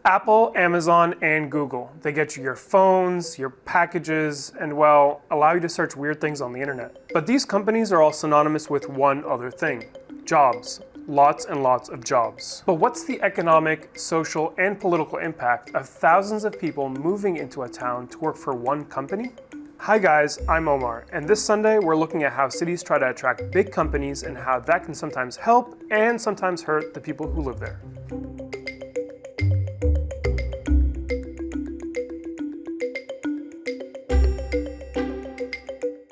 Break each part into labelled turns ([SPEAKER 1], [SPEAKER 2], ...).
[SPEAKER 1] Apple, Amazon, and Google. They get you your phones, your packages, and well, allow you to search weird things on the internet. But these companies are all synonymous with one other thing: jobs. Lots and lots of jobs. But what's the economic, social, and political impact of thousands of people moving into a town to work for one company? Hi guys, I'm Omar, and this Sunday we're looking at how cities try to attract big companies and how that can sometimes help and sometimes hurt the people who live there.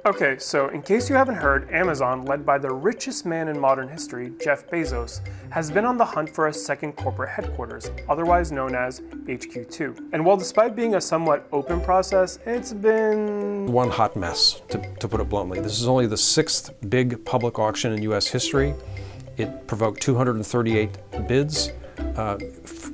[SPEAKER 1] Okay, so in case you haven't heard, Amazon, led by the richest man in modern history, Jeff Bezos, has been on the hunt for a second corporate headquarters, otherwise known as HQ2. And while despite being a somewhat open process, it's been
[SPEAKER 2] one hot mess, to put it bluntly. This is only the sixth big public auction in US history. It provoked 238 bids,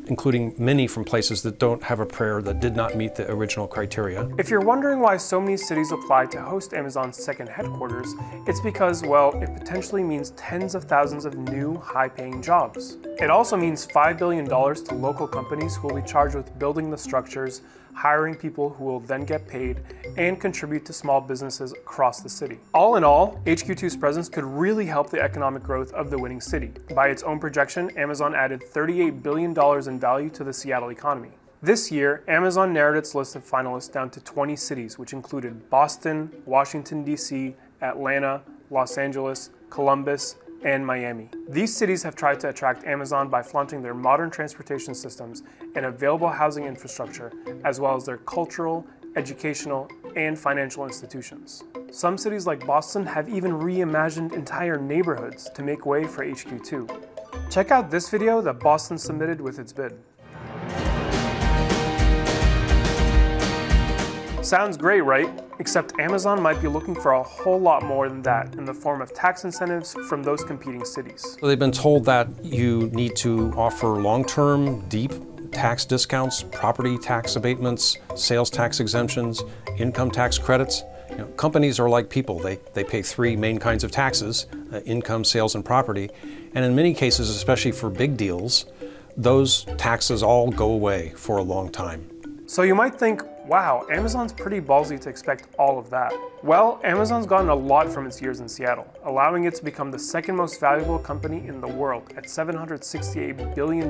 [SPEAKER 2] including many from places that don't have a prayer, that did not meet the original criteria.
[SPEAKER 1] If you're wondering why so many cities applied to host Amazon's second headquarters, it's because, well, it potentially means tens of thousands of new, high-paying jobs. It also means $5 billion to local companies who will be charged with building the structures, hiring people who will then get paid, and contribute to small businesses across the city. All in all, HQ2's presence could really help the economic growth of the winning city. By its own projection, Amazon added $38 billion in value to the Seattle economy. This year, Amazon narrowed its list of finalists down to 20 cities, which included Boston, Washington, D.C., Atlanta, Los Angeles, Columbus, and Miami. These cities have tried to attract Amazon by flaunting their modern transportation systems and available housing infrastructure, as well as their cultural, educational, and financial institutions. Some cities like Boston have even reimagined entire neighborhoods to make way for HQ2. Check out this video that Boston submitted with its bid. Sounds great, right? Except Amazon might be looking for a whole lot more than that in the form of tax incentives from those competing cities.
[SPEAKER 2] So they've been told that you need to offer long-term, deep tax discounts, property tax abatements, sales tax exemptions, income tax credits. Companies are like people. They pay three main kinds of taxes: income, sales, and property. And in many cases, especially for big deals, those taxes all go away for a long time.
[SPEAKER 1] So you might think, wow, Amazon's pretty ballsy to expect all of that. Well, Amazon's gotten a lot from its years in Seattle, allowing it to become the second most valuable company in the world at $768 billion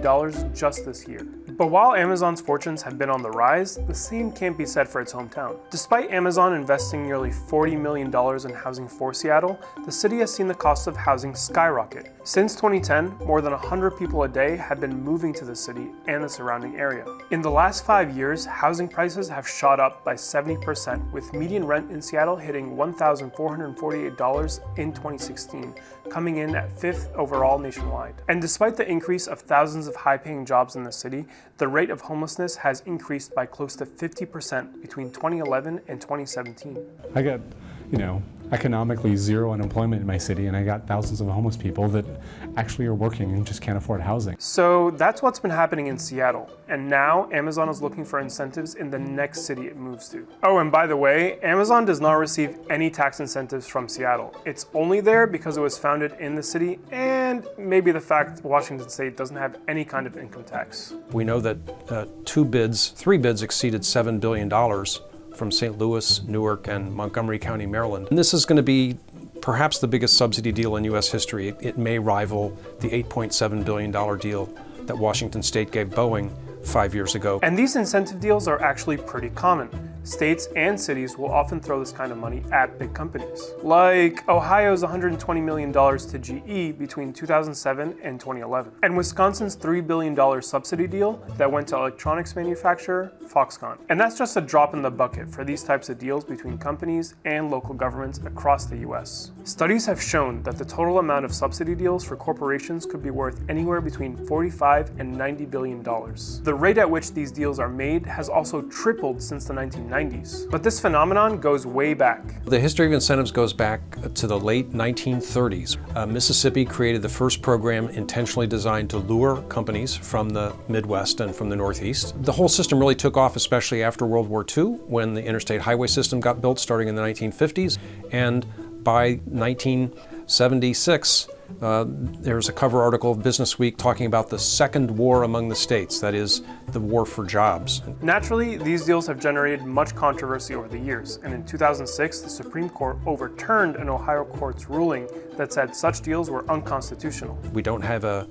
[SPEAKER 1] just this year. But while Amazon's fortunes have been on the rise, the same can't be said for its hometown. Despite Amazon investing nearly $40 million in housing for Seattle, the city has seen the cost of housing skyrocket. Since 2010, more than 100 people a day have been moving to the city and the surrounding area. In the last 5 years, housing prices have shot up by 70%, with median rent in Seattle hitting $1,448 in 2016, coming in at 5th overall nationwide. And despite the increase of thousands of high-paying jobs in the city, the rate of homelessness has increased by close to 50% between 2011 and 2017.
[SPEAKER 3] I got, economically zero unemployment in my city, and I got thousands of homeless people that actually are working and just can't afford housing.
[SPEAKER 1] So that's what's been happening in Seattle, and now Amazon is looking for incentives in the next city it moves to. Oh, and by the way, Amazon does not receive any tax incentives from Seattle. It's only there because it was founded in the city, and maybe the fact Washington State doesn't have any kind of income tax.
[SPEAKER 2] We know that three bids exceeded $7 billion from St. Louis, Newark, and Montgomery County, Maryland. And this is going to be perhaps the biggest subsidy deal in US history. It may rival the $8.7 billion deal that Washington State gave Boeing 5 years ago.
[SPEAKER 1] And these incentive deals are actually pretty common. States and cities will often throw this kind of money at big companies. Like Ohio's $120 million to GE between 2007 and 2011. And Wisconsin's $3 billion subsidy deal that went to electronics manufacturer Foxconn. And that's just a drop in the bucket for these types of deals between companies and local governments across the US. Studies have shown that the total amount of subsidy deals for corporations could be worth anywhere between $45 and $90 billion. The rate at which these deals are made has also tripled since the 1990s. But this phenomenon goes way back.
[SPEAKER 2] The history of incentives goes back to the late 1930s. Mississippi created the first program intentionally designed to lure companies from the Midwest and from the Northeast. The whole system really took off, especially after World War II, when the interstate highway system got built starting in the 1950s. And by 1976, There's a cover article of Business Week talking about the second war among the states, that is, the war for jobs.
[SPEAKER 1] Naturally, these deals have generated much controversy over the years, and in 2006, the Supreme Court overturned an Ohio court's ruling that said such deals were unconstitutional.
[SPEAKER 2] We don't have a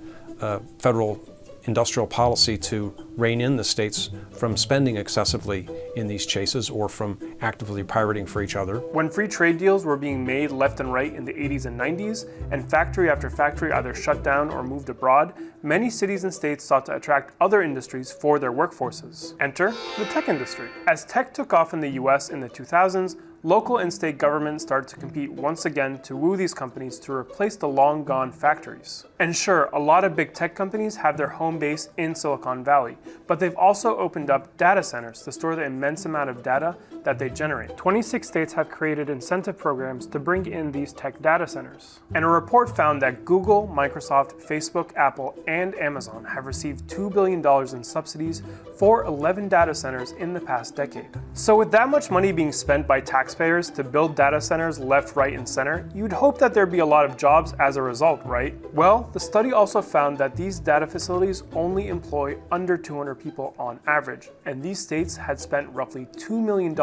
[SPEAKER 2] federal industrial policy to rein in the states from spending excessively in these chases or from actively pirating for each other.
[SPEAKER 1] When free trade deals were being made left and right in the 80s and 90s, and factory after factory either shut down or moved abroad, many cities and states sought to attract other industries for their workforces. Enter the tech industry. As tech took off in the US in the 2000s, local and state governments started to compete once again to woo these companies to replace the long-gone factories. And sure, a lot of big tech companies have their home base in Silicon Valley, but they've also opened up data centers to store the immense amount of data that they generate. 26 states have created incentive programs to bring in these tech data centers. And a report found that Google, Microsoft, Facebook, Apple, and Amazon have received $2 billion in subsidies for 11 data centers in the past decade. So with that much money being spent by taxpayers to build data centers left, right, and center, you'd hope that there'd be a lot of jobs as a result, right? Well, the study also found that these data facilities only employ under 200 people on average, and these states had spent roughly $2 million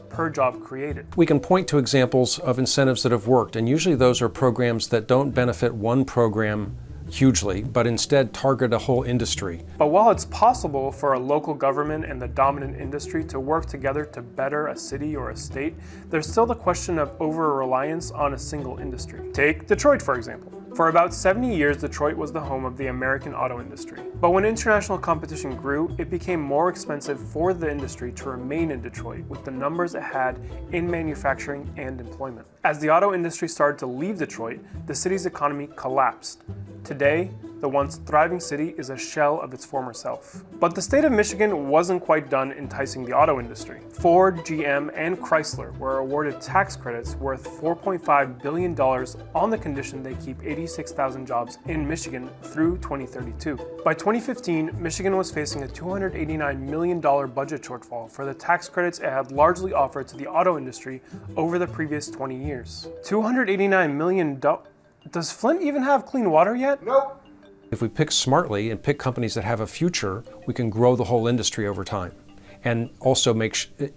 [SPEAKER 1] per job created.
[SPEAKER 2] We can point to examples of incentives that have worked, and usually those are programs that don't benefit one program hugely, but instead target a whole industry.
[SPEAKER 1] But while it's possible for a local government and the dominant industry to work together to better a city or a state, there's still the question of over-reliance on a single industry. Take Detroit, for example. For about 70 years, Detroit was the home of the American auto industry. But when international competition grew, it became more expensive for the industry to remain in Detroit with the numbers it had in manufacturing and employment. As the auto industry started to leave Detroit, the city's economy collapsed. Today, the once thriving city is a shell of its former self. But the state of Michigan wasn't quite done enticing the auto industry. Ford, GM, and Chrysler were awarded tax credits worth $4.5 billion on the condition they keep 86,000 jobs in Michigan through 2032. By 2015, Michigan was facing a $289 million budget shortfall for the tax credits it had largely offered to the auto industry over the previous 20 years. $289 million. Does Flint even have clean water yet?
[SPEAKER 4] Nope.
[SPEAKER 2] If we pick smartly and pick companies that have a future, we can grow the whole industry over time and also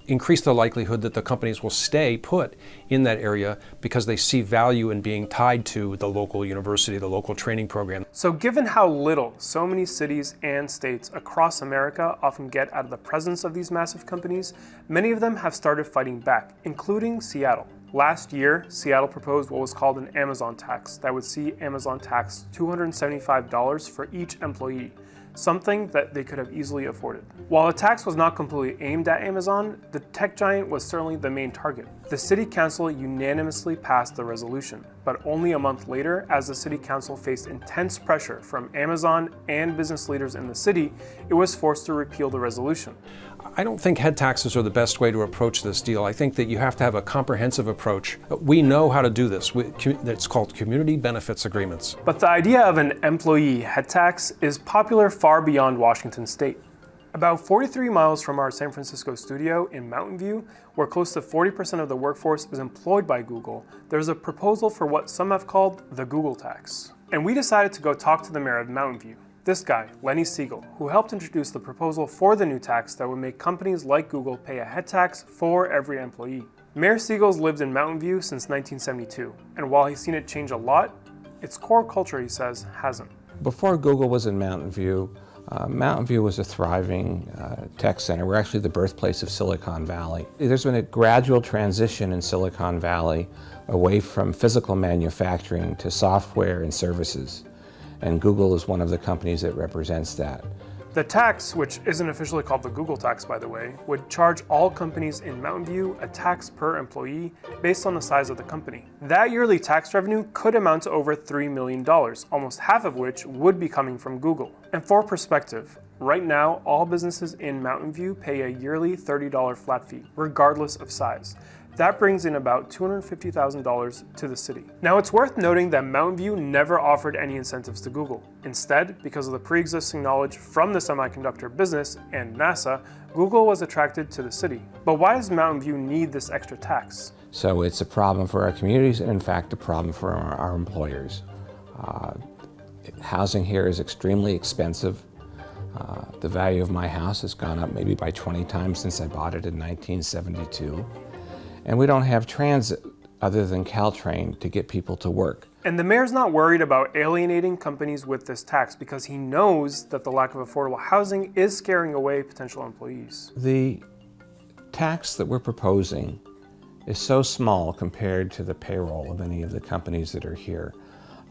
[SPEAKER 2] increase the likelihood that the companies will stay put in that area because they see value in being tied to the local university, the local training program.
[SPEAKER 1] So given how little so many cities and states across America often get out of the presence of these massive companies, many of them have started fighting back, including Seattle. Last year, Seattle proposed what was called an Amazon tax that would see Amazon tax $275 for each employee, something that they could have easily afforded. While the tax was not completely aimed at Amazon, the tech giant was certainly the main target. The city council unanimously passed the resolution, but only a month later, as the city council faced intense pressure from Amazon and business leaders in the city, it was forced to repeal the resolution.
[SPEAKER 2] I don't think head taxes are the best way to approach this deal. I think that you have to have a comprehensive approach. We know how to do this. It's called community benefits agreements.
[SPEAKER 1] But the idea of an employee head tax is popular far beyond Washington state. About 43 miles from our San Francisco studio in Mountain View, where close to 40% of the workforce is employed by Google, there's a proposal for what some have called the Google tax. And we decided to go talk to the mayor of Mountain View. This guy, Lenny Siegel, who helped introduce the proposal for the new tax that would make companies like Google pay a head tax for every employee. Mayor Siegel's lived in Mountain View since 1972, and while he's seen it change a lot, its core culture, he says, hasn't.
[SPEAKER 4] Before Google was in Mountain View was a thriving tech center. We're actually the birthplace of Silicon Valley. There's been a gradual transition in Silicon Valley away from physical manufacturing to software and services. And Google is one of the companies that represents that.
[SPEAKER 1] The tax, which isn't officially called the Google tax by the way, would charge all companies in Mountain View a tax per employee based on the size of the company. That yearly tax revenue could amount to over $3 million, almost half of which would be coming from Google. And for perspective, right now all businesses in Mountain View pay a yearly $30 flat fee, regardless of size. That brings in about $250,000 to the city. Now it's worth noting that Mountain View never offered any incentives to Google. Instead, because of the pre-existing knowledge from the semiconductor business and NASA, Google was attracted to the city. But why does Mountain View need this extra tax?
[SPEAKER 4] So it's a problem for our communities and in fact a problem for our employers. Housing here is extremely expensive. The value of my house has gone up maybe by 20 times since I bought it in 1972. And we don't have transit other than Caltrain to get people to work.
[SPEAKER 1] And the mayor's not worried about alienating companies with this tax because he knows that the lack of affordable housing is scaring away potential employees.
[SPEAKER 4] The tax that we're proposing is so small compared to the payroll of any of the companies that are here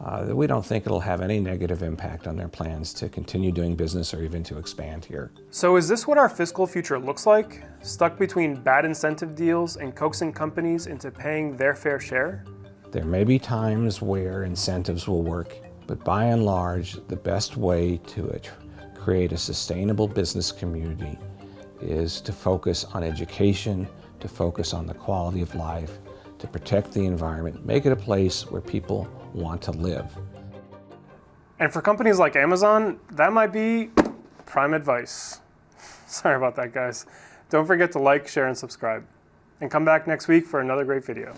[SPEAKER 4] that we don't think it'll have any negative impact on their plans to continue doing business or even to expand here.
[SPEAKER 1] So is this what our fiscal future looks like? Stuck between bad incentive deals and coaxing companies into paying their fair share?
[SPEAKER 4] There may be times where incentives will work, but by and large, the best way to create a sustainable business community is to focus on education, to focus on the quality of life, to protect the environment, make it a place where people want to live.
[SPEAKER 1] And for companies like Amazon, that might be prime advice. Sorry about that, guys. Don't forget to like, share, and subscribe. And come back next week for another great video.